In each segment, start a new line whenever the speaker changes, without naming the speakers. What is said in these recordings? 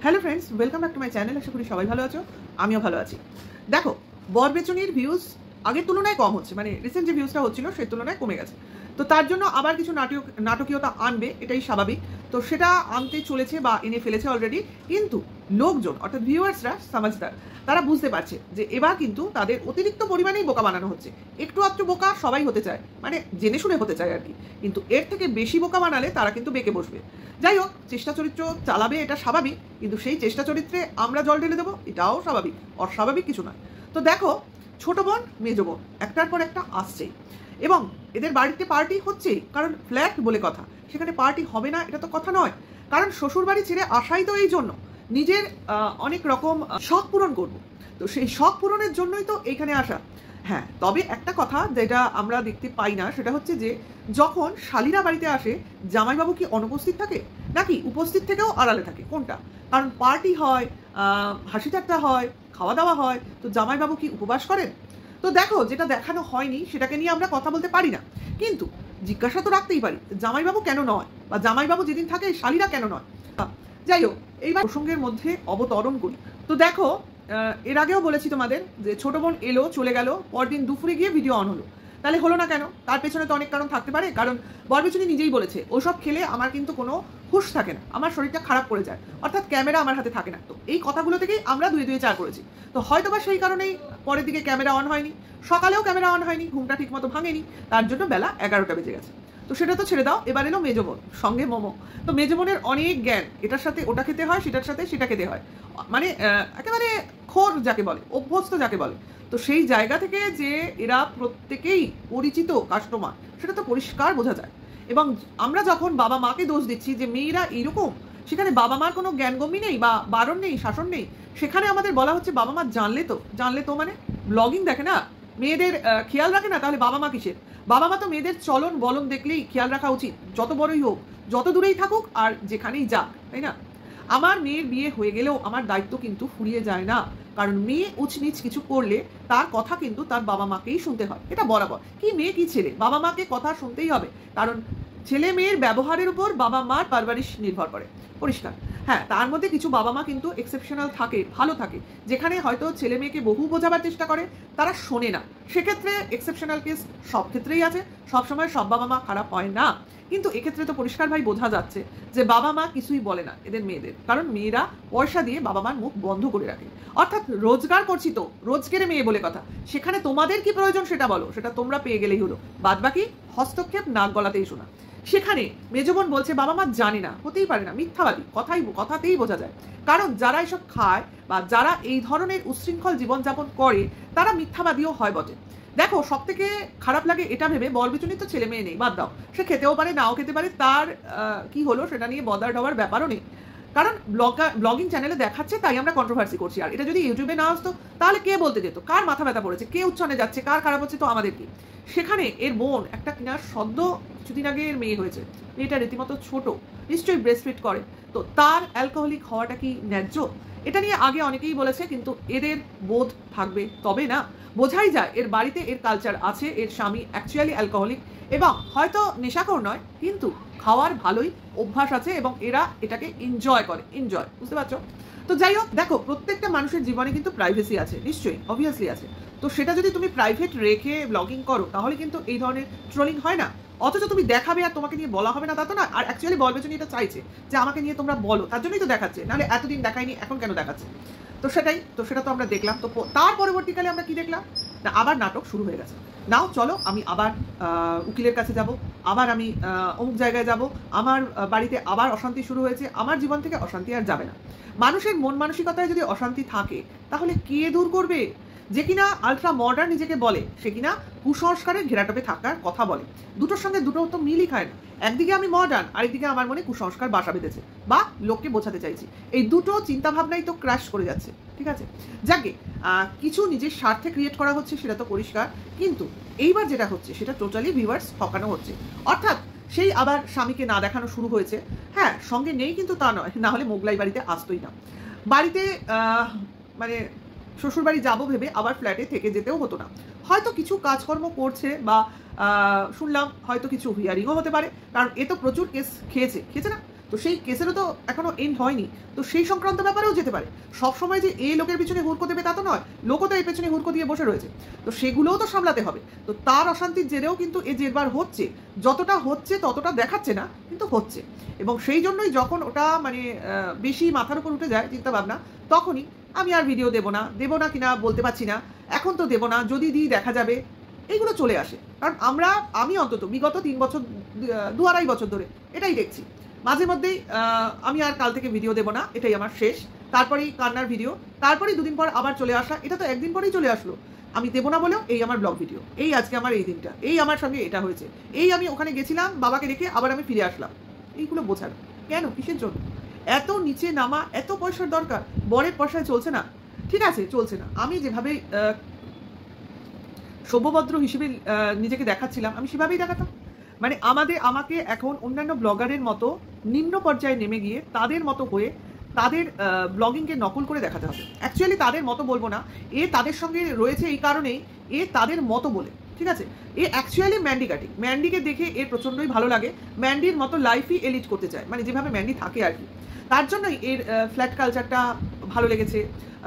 Hello friends, welcome back to my channel. আশা করি সবাই ভালো আছো, আমিও ভালো আছি। দেখো, বরবেচনির ভিউজ আগের তুলনায় কম হচ্ছে, মানে রিসেন্ট যে ভিউজটা হচ্ছিল সেই তুলনায় কমে গেছে। তো তার জন্য আবার কিছু নাটকীয়তা আনবে, এটাই স্বাভাবিক। তো সেটা আনতে চলেছে বা এনে ফেলেছে অলরেডি। কিন্তু লোকজন অর্থাৎ ভিউয়ার্সরা সমাজদার, তারা বুঝতে পারছে যে এবার কিন্তু তাদের অতিরিক্ত পরিমাণেই বোকা বানানো হচ্ছে। একটু আধটু বোকা সবাই হতে চায়, মানে জেনে শুনে হতে চায় আর কি, কিন্তু এর থেকে বেশি বোকা বানালে তারা কিন্তু বেঁকে বসবে। যাই হোক, চেষ্টা চরিত্র চালাবে, এটা স্বাভাবিক, কিন্তু সেই চেষ্টা চরিত্রে আমরা জল ঢেলে দেবো, এটাও স্বাভাবিক, অস্বাভাবিক কিছু নয়। তো দেখো, ছোট বোন মেজ বোন একটার পর একটা আসছেই, এবং এদের বাড়িতে পার্টি হচ্ছেই, কারণ ফ্ল্যাট বলে কথা, সেখানে পার্টি হবে না এটা তো কথা নয়। কারণ শ্বশুর বাড়ি ছেড়ে আসাই তো এই জন্য, নিজের অনেক রকম শখ পূরণ করব। তো সেই শখ পূরণের জন্যই তো এইখানে আসা। হ্যাঁ, তবে একটা কথা যেটা আমরা দেখতে পাই না, সেটা হচ্ছে যে যখন শালীরা বাড়িতে আসে, জামাইবাবু কি অনুপস্থিত থাকে নাকি উপস্থিত থেকেও আড়ালে থাকে, কোনটা? কারণ পার্টি হয়, হাসি ঠাট্টা হয়, খাওয়া দাওয়া হয়, তো জামাইবাবু কি উপবাস করেন? তো দেখো, যেটা দেখানো হয়নি সেটাকে নিয়ে আমরা কথা বলতে পারি না, কিন্তু জিজ্ঞাসা তো রাখতেই পারি, জামাইবাবু কেন নয়, বা জামাইবাবু যেদিন থাকে শালীরা কেন নয়। যাই হোক, এইবার প্রসঙ্গের মধ্যে অবতরণ করি। তো দেখো, এর আগেও বলেছি তোমাদের যে ছোট বোন এলো চলে গেল, পরদিন দুপুরে গিয়ে ভিডিও অন হলো। তাহলে হলো না কেন? তার পেছনে তো অনেক কারণ থাকতে পারে। কারণ বরবেচনি নিজেই বলেছে, ওসব খেলে আমার কিন্তু কোনো হুঁশ থাকে না, আমার শরীরটা খারাপ করে যায়, অর্থাৎ ক্যামেরা আমার হাতে থাকে না। তো এই কথাগুলো থেকেই আমরা দুয়ে দুয়ে চার করেছি। তো হয়তো বা সেই কারণেই পরের দিকে ক্যামেরা অন হয়নি, সকালেও ক্যামেরা অন হয়নি, ঘুমটা ঠিক মতো ভাঙেনি, তার জন্য বেলা 11টা বেজে গেছে। তো সেটা তো ছেড়ে দাও, এবার এলো মেজ বোন, সঙ্গে মোমো। তো মেজ বোনের অনেক জ্ঞান, এটার সাথে ওটা খেতে হয়, সেটার সাথে সেটা খেতে হয়, মানে একেবারে খোর যাকে বলে, অভ্যস্ত যাকে বলে। তো সেই জায়গা থেকে যে এরা প্রত্যেকেই পরিচিত কাস্টমার, সেটা তো পরিষ্কার বোঝা যায়। এবং আমরা যখন বাবা মাকে দোষ দিচ্ছি যে মেয়েরা এইরকম, সেখানে বাবা মার কোনো জ্ঞানগম্যি নেই বা বারণ নেই, শাসন নেই, সেখানে আমাদের বলা হচ্ছে বাবা মা জানলে তো মানে ব্লগিং দেখে না, মেয়েদের খেয়াল রাখে না, তাহলে বাবা মা কিসের? বাবা মা তো মেয়েদের চলন বলন দেখলেই খেয়াল রাখা উচিত, যত বড়ই হোক, যত দূরেই থাকুক আর যেখানেই যাক, তাই না? আমার মেয়ের বিয়ে হয়ে গেলেও আমার দায়িত্ব কিন্তু ফুরিয়ে যায় না, কারণ মেয়ে উচনিচ কিছু করলে তার কথা কিন্তু তার বাবা মাকেই শুনতে হয়, এটা বরাবর। কি মেয়ে কি ছেলে, বাবা মাকে কথা শুনতেই হবে, কারণ ছেলে মেয়ের ব্যবহারের উপর বাবা মার পারভারিশ নির্ভর করে, পরিষ্কার। হ্যাঁ, তার মধ্যে কিছু বাবা মা কিন্তু এক্সেপশনাল থাকে, ভালো থাকে, যেখানে হয়তো ছেলে মেয়েকে বহু বোঝাবার চেষ্টা করে, তারা শোনে না, সেক্ষেত্রে এক্সেপশনাল কেস সব ক্ষেত্রেই আছে, সবসময় সব বাবা মা খারাপ হয় না। কিন্তু এক্ষেত্রে তো পরিষ্কারভাবে বোঝা যাচ্ছে যে বাবা মা কিছুই বলে না এদের মেয়েদের, কারণ মেয়েরা পয়সা দিয়ে বাবা মার মুখ বন্ধ করে রাখে, অর্থাৎ রোজগার করছি তো, রোজগেরে মেয়ে বলে কথা, সেখানে তোমাদের কি প্রয়োজন সেটা বলো, সেটা তোমরা পেয়ে গেলেই হলো, বাদ বাকি হস্তক্ষেপ নাক গলাতেই শোনা। সেখানে মেজবোন বলছে বাবা মা জানে না, হতেই পারে না, মিথ্যাবাদী, কথাতেই বোঝা যায়। কারণ যারা এসব খায় বা যারা এই ধরনের উচ্ছৃঙ্খল জীবনযাপন করে, তারা মিথ্যাবাদীও হয় বটে। দেখো, সব থেকে খারাপ লাগে এটা ভেবে, বরবেচনি তো ছেলে মেয়ে নেই, বাদ দাও, সে খেতেও পারে নাও খেতে পারে, তার কি হলো সেটা নিয়ে বদার ডবার ব্যাপারও নেই, কারণ ব্লগিং চ্যানেলে দেখাচ্ছে তাই আমরা কন্ট্রোভার্সি করছি। আর এটা যদি ইউটিউবে না আসতো তাহলে কে বলতে যেত, কার মাথা ব্যথা পড়েছে, কে উচ্ছনে যাচ্ছে, কার খারাপ হচ্ছে, তো আমাদের কি? সেখানে এর বোন একটা কিনার সদ্য কিছুদিন আগে এর মেয়ে হয়েছে, মেয়েটা রীতিমতো ছোট, নিশ্চয়ই ব্রেস্টফিড করে, তো তার অ্যালকোহলিক হওয়াটা কি ন্যায্য? এটা নিয়ে আগে অনেকেই বলেছে, কিন্তু এদের বোধ থাকবে তবে না, বোঝাই যায় এর বাড়িতে এর কালচার আছে, এর স্বামী অ্যাকচুয়ালি অ্যালকোহলিক, এবং হয়তো নেশাখোর নয়, কিন্তু খাওয়ার ভালোই অভ্যাস আছে, এবং এরা এটাকে এনজয় করে, বুঝতে পারছো? তো যাই হোক, দেখো, প্রত্যেকটা মানুষের জীবনে কিন্তু প্রাইভেসি আছে, নিশ্চয়ই, অবভিয়াসলি আছে। তো সেটা যদি তুমি প্রাইভেট রেখে ব্লগিং করো, তাহলে কিন্তু এই ধরনের ট্রোলিং হয় না। অথচ তুমি দেখাবে আর তোমাকে নিয়ে বলা হবে না, তা তো না। আর অ্যাকচুয়ালি বরবেচনি এটা চাইছে যে আমাকে নিয়ে তোমরা বলো, তার জন্যই তো দেখাচ্ছে, নাহলে এতদিন দেখায়নি, এখন কেন দেখাচ্ছে? তো সেটা তো আমরা দেখলাম। তো তার পরবর্তীকালে আমরা কি দেখলাম না, আবার নাটক শুরু হয়ে গেছে। নাও চলো, আমি আবার উকিলের কাছে যাব, আবার আমি অমুক জায়গায় যাব, আমার বাড়িতে আবার অশান্তি শুরু হয়েছে, আমার জীবন থেকে অশান্তি আর যাবে না। মানুষের মন মানসিকতায় যদি অশান্তি থাকে, তাহলে কে দূর করবে? যে কিনা আলট্রা মডার্ন নিজেকে বলে, সে কিনা কুসংস্কারের ঘেরাটোপে থাকার কথা বলে। দুটোর সঙ্গে দুটো তো মিলই খায় না। একদিকে আমি মডার্ন, আরেকদিকে আমার মনে কুসংস্কার বাসা বেঁধেছে, বা লোককে বোঝাতে চাইছি, এই দুটো চিন্তাভাবনাই তো ক্র্যাশ করে যাচ্ছে, ঠিক আছে? যাকে কিছু নিজের স্বার্থে ক্রিয়েট করা হচ্ছে, সেটা তো পরিষ্কার, কিন্তু এইবার যেটা হচ্ছে সেটা টোটালি ভিউয়ার্স ঠকানো হচ্ছে, অর্থাৎ সেই আবার স্বামীকে না দেখানো শুরু হয়েছে। হ্যাঁ, সঙ্গে নেই কিন্তু তা নয়, না হলে মোগলাই বাড়িতে আসতোই না। বাড়িতে মানে শ্বশুরবাড়ি যাবো ভেবে আবার ফ্ল্যাটে থেকে যেতেও হতো না, হয়তো কিছু কাজকর্ম করছে, বা শুনলাম হয়তো কিছু হিয়ারিংও হতে পারে, কারণ এ তো প্রচুর কেস খেয়েছে না। তো সেই কেসেরও তো এখনো এন্ড হয়নি, তো সেই সংক্রান্ত ব্যাপারেও যেতে পারে। সবসময় যে এ লোকের পিছনে হুড়কো দেবে তা তো নয়, লোকও তো এর পেছনে হুড়কো দিয়ে বসে রয়েছে, তো সেগুলোও তো সামলাতে হবে। তো তার অশান্তির জেরেও কিন্তু এ জেরবার হচ্ছে, যতটা হচ্ছে ততটা দেখাচ্ছে না, কিন্তু হচ্ছে। এবং সেই জন্যই যখন ওটা মানে বেশি মাথার উপর উঠে যায় চিন্তা ভাবনা, তখনই আমি আর ভিডিও দেবো না কিনা বলতে পারছি না, এখন তো দেবো না, যদি দিই দেখা যাবে, এইগুলো চলে আসে। কারণ আমি অন্তত বিগত 3 বছর 2-2.5 বছর ধরে এটাই দেখছি, মাঝে মধ্যেই আমি আর কাল থেকে ভিডিও দেবো না, এটাই আমার শেষ, তারপরেই কান্নার ভিডিও, তারপরেই 2 দিন পর আবার চলে আসা, এটা তো একদিন পরেই চলে আসলো। আমি দেবো না বলেও এই আমার ব্লগ ভিডিও, এই আজকে আমার এই দিনটা, এই আমার সঙ্গে এটা হয়েছে, এই আমি ওখানে গেছিলাম বাবাকে রেখে আবার আমি ফিরে আসলাম, এইগুলো বোঝার কেন, কিসের জন্য এত নিচে নামা, এত পয়সার দরকার? বরের পয়সায় চলছে না, ঠিক আছে চলছে না, আমি যেভাবে সভ্যভদ্র হিসেবে নিজেকে দেখাচ্ছিলাম আমি সেভাবেই দেখাতাম। মানে আমাকে এখন অন্যান্য ব্লগারের মতো নিম্ন পর্যায়ে নেমে গিয়ে তাদের মতো হয়ে তাদের ব্লগিংকে নকল করে দেখাতে হবে। অ্যাকচুয়ালি তাদের মতো বলবো না, এ তাদের সঙ্গে রয়েছে এই কারণেই এ তাদের মতো বলে, ঠিক আছে? এ অ্যাকচুয়ালি ম্যান্ডিকে দেখে এর প্রচণ্ডই ভালো লাগে, ম্যান্ডির মতো লাইফই এলিট করতে চায়, মানে যেভাবে ম্যান্ডি থাকে আর কি, তার জন্যই এর ফ্ল্যাট কালচারটা ভালো লেগেছে।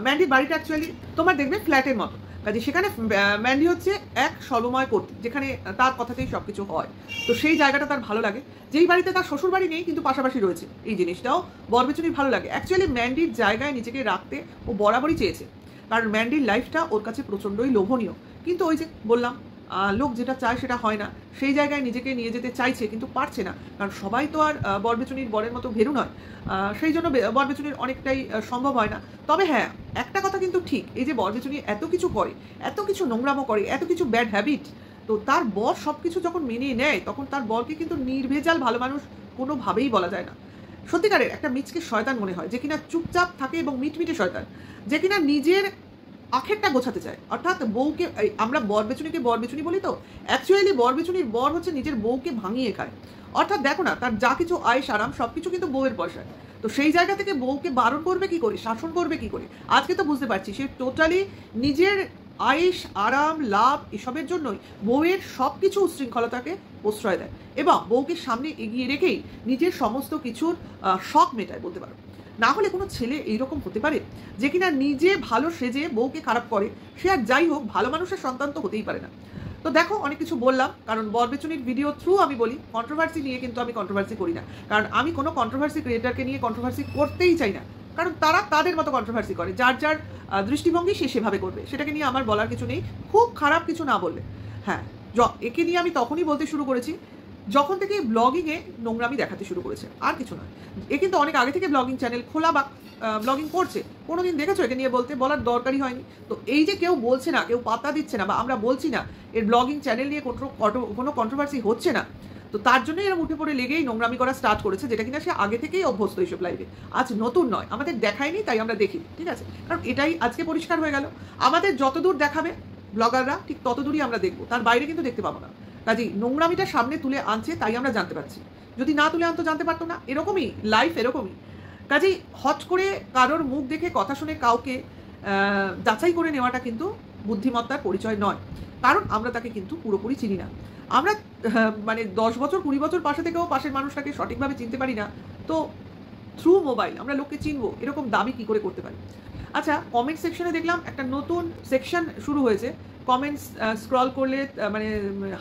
ম্যান্ডির বাড়িটা অ্যাকচুয়ালি তোমার দেখবে ফ্ল্যাটের মতো, কাজে সেখানে ম্যান্ডি হচ্ছে এক সর্বময় কর্তৃ, যেখানে তার কথাতেই সব কিছু হয়, তো সেই জায়গাটা তার ভালো লাগে। যেই বাড়িতে তার শ্বশুর বাড়ি নেই কিন্তু পাশাপাশি রয়েছে, এই জিনিসটাও বরবেচুনির ভালো লাগে। অ্যাকচুয়ালি ম্যান্ডির জায়গায় নিজেকে রাখতে ও বরাবরই চেয়েছে, কারণ ম্যান্ডির লাইফটা ওর কাছে প্রচণ্ডই লোভনীয়, কিন্তু ওই যে বললাম লোক যেটা চায় সেটা হয় না, সেই জায়গায় নিজেকে নিয়ে যেতে চাইছে কিন্তু পারছে না, কারণ সবাই তো আর বরবেচুনির বরের মতো ভেরু নয়, সেই জন্য বরবেচুনির অনেকটাই সম্ভব হয় না। তবে হ্যাঁ, একটা কথা কিন্তু ঠিক, এই যে বরবেচুনি এত কিছু করে, এত কিছু নোংরামো করে, এত কিছু ব্যাড হ্যাবিট, তো তার বর সব কিছু যখন মেনে নেয় তখন তার বরকে কিন্তু নির্ভেজাল ভালো মানুষ কোনোভাবেই বলা যায় না। সত্যিকারের একটা মিচকে শয়তান মনে হয়, যে কিনা চুপচাপ থাকে এবং মিটমিটে শয়তান, যে কিনা নিজের আখেরটা গোছাতে চায়। অর্থাৎ বউকে, আমরা বরবেচুনিকে বরবেচুনি বলি, তো অ্যাকচুয়ালি বরবেচুনির বর হচ্ছে নিজের বউকে ভাঙিয়ে খায়। অর্থাৎ দেখো না, তার যা কিছু আয়েশ আরাম সব কিছু কিন্তু বউয়ের পয়সায়, তো সেই জায়গা থেকে বউকে বারণ করবে কি করে, শাসন করবে কি করে? আজকে তো বুঝতে পারছি সে টোটালি নিজের আয়েশ আরাম লাভ এসবের জন্যই বউয়ের সব কিছু উশৃঙ্খলতাকে প্রশ্রয় দেয় এবং বউকে সামনে এগিয়ে রেখেই নিজের সমস্ত কিছুর শখ মেটায় বলতে পারো। না হলে কোনো ছেলে এইরকম হতে পারে যে কিনা নিজে ভালো সেজে বউকে খারাপ করে? সে আর যাই হোক, ভালো মানুষের সন্তান তো হতেই পারে না। তো দেখো, অনেক কিছু বললাম, কারণ বরবেচুনির ভিডিও থ্রু আমি বলি, কন্ট্রোভার্সি নিয়ে কিন্তু আমি কন্ট্রোভার্সি করি না, কারণ আমি কোনো কন্ট্রোভার্সি ক্রিয়েটারকে নিয়ে কন্ট্রোভার্সি করতেই চাই না, কারণ তারা তাদের মতো কন্ট্রোভার্সি করে, যার যার দৃষ্টিভঙ্গি সে সেভাবে করবে, সেটাকে নিয়ে আমার বলার কিছু নেই, খুব খারাপ কিছু না বললে। হ্যাঁ, একে নিয়ে আমি তখনই বলতে শুরু করেছি যখন থেকে ব্লগিংয়ে নোংরামি দেখাতে শুরু করেছে, আর কিছু নয়। এ কিন্তু অনেক আগে থেকে ব্লগিং চ্যানেল খোলা বা ব্লগিং করছে, কোনোদিন দেখেছো একে নিয়ে বলতে? বলার দরকারই হয়নি। তো এই যে কেউ বলছে না, কেউ পাত্তা দিচ্ছে না, বা আমরা বলছি না এর ব্লগিং চ্যানেল নিয়ে কোনো কন্ট্রোভার্সি হচ্ছে না, তো তার জন্যই এরকম উঠে পড়ে লেগেই নোংরামি করা স্টার্ট করেছে, যেটা কিনা সে আগে থেকেই অভ্যস্ত এইসব লাইভে, আজ নতুন নয়, আমাদের দেখায়নি তাই আমরা দেখি, ঠিক আছে? কারণ এটাই আজকে পরিষ্কার হয়ে গেল, আমাদের যতদূর দেখাবে ব্লগাররা ঠিক ততদূরই আমরা দেখবো, তার বাইরে কিন্তু দেখতে পাবো না। কাজেই নোংরামিটা সামনে তুলে আনছে তাই আমরা জানতে পারছি, যদি না তুলে আনতো জানতে পারতো না। এরকমই লাইফ, এরকমই। কাজেই হট করে কারোর মুখ দেখে কথা শুনে কাউকে যাচাই করে নেওয়াটা কিন্তু বুদ্ধিমত্তার পরিচয় নয়, কারণ আমরা তাকে কিন্তু পুরোপুরি চিনি না। আমরা মানে 10 বছর 20 বছর পাশে থেকেও পাশের মানুষটাকে সঠিকভাবে চিনতে পারি না, তো থ্রু মোবাইল আমরা লোককে চিনবো এরকম দাবি কি করে করতে পারি? আচ্ছা, কমেন্ট সেকশনে দেখলাম একটা নতুন সেকশন শুরু হয়েছে, কমেন্টস স্ক্রল করলে মানে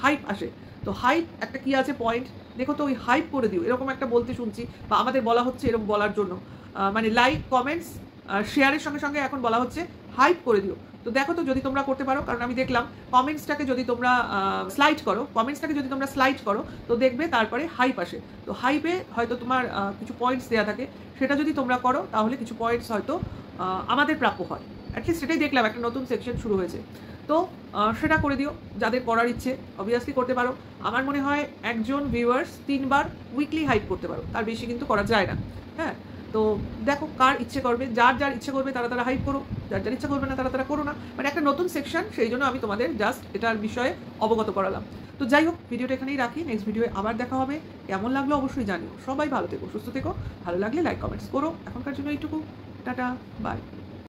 হাইপ আসে, তো হাইপ একটা কি আছে পয়েন্ট, দেখো তো ওই হাইপ করে দিও, এরকম একটা বলতে শুনছি, বা আমাদের বলা হচ্ছে এরকম বলার জন্য, মানে লাইক কমেন্টস শেয়ারের সঙ্গে সঙ্গে এখন বলা হচ্ছে হাইপ করে দিও। তো দেখো তো যদি তোমরা করতে পারো, কারণ আমি দেখলাম কমেন্টসটাকে যদি তোমরা স্লাইড করো তো দেখবে তারপরে হাইপ আসে, তো হাইপে হয়তো তোমার কিছু পয়েন্টস দেওয়া থাকে, সেটা যদি তোমরা করো তাহলে কিছু পয়েন্টস হয়তো আমাদের প্রাপ্য হয়। অ্যাটলিস্ট সেটাই দেখলাম, একটা নতুন সেকশন শুরু হয়েছে, তো সেটা করে দিও যাদের করার ইচ্ছে, অবভিয়াসলি করতে পারো। আমার মনে হয় একজন ভিউয়ার্স 3 বার উইকলি হাইপ করতে পারো, তার বেশি কিন্তু করা যায় না। হ্যাঁ, তো দেখো কার ইচ্ছে করবে, যার যার ইচ্ছে করবে তারা হাইপ করো, যার যার ইচ্ছে করবে না তারা করো না, মানে একটা নতুন সেকশন, সেই জন্য আমি তোমাদের জাস্ট এটার বিষয়ে অবগত করালাম। তো যাই হোক, ভিডিওটা এখানেই রাখি, নেক্সট ভিডিওয়ে আবার দেখা হবে। কেমন লাগলো অবশ্যই জানিও, সবাই ভালো থেকো, সুস্থ থেকো, ভালো লাগলে লাইক কমেন্টস করো। এখনকার জন্য এইটুকু, টাটা, বাই।